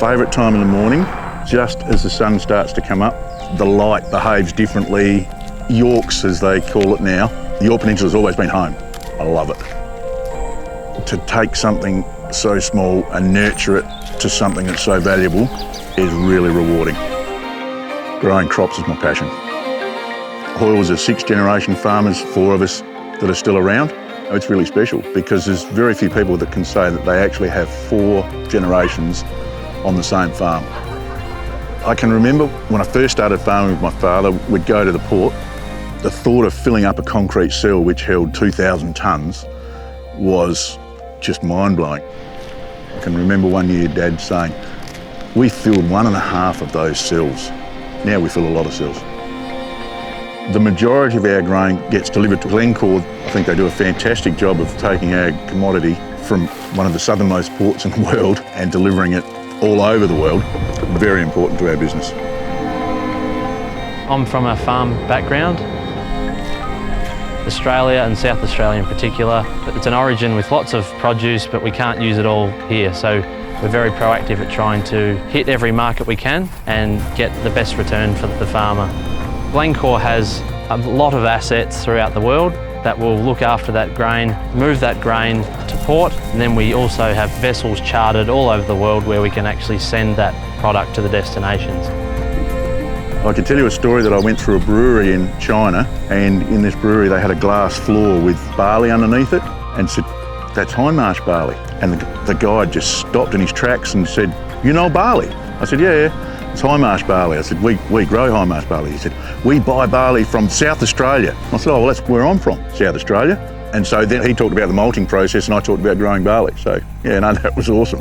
favourite time in the morning, just as the sun starts to come up. The light behaves differently. Yorks, as they call it now, the York Peninsula's always been home. I love it. To take something so small and nurture it to something that's so valuable is really rewarding. Growing crops is my passion. Hoyles are sixth-generation farmers, 4 of us that are still around. It's really special because there's very few people that can say that they actually have 4 generations on the same farm. I can remember when I first started farming with my father, we'd go to the port. The thought of filling up a concrete cell which held 2,000 tonnes was just mind-blowing. I can remember one year Dad saying, we filled 1.5 of those cells. Now we fill a lot of cells. The majority of our grain gets delivered to Glencore. I think they do a fantastic job of taking our commodity from one of the southernmost ports in the world and delivering it all over the world. Very important to our business. I'm from a farm background. Australia and South Australia in particular. It's an origin with lots of produce, but we can't use it all here. So we're very proactive at trying to hit every market we can and get the best return for the farmer. Glencore has a lot of assets throughout the world that will look after that grain, move that grain to port, and then we also have vessels chartered all over the world where we can actually send that product to the destinations. I can tell you a story that I went through a brewery in China, and in this brewery they had a glass floor with barley underneath it and said, that's Hindmarsh barley. And the guide just stopped in his tracks and said, you know barley? I said, yeah. It's Hindmarsh barley. I said, we grow Hindmarsh barley. He said, we buy barley from South Australia. I said, oh, well, that's where I'm from, South Australia. And so then he talked about the malting process and I talked about growing barley. So, yeah, no, that was awesome.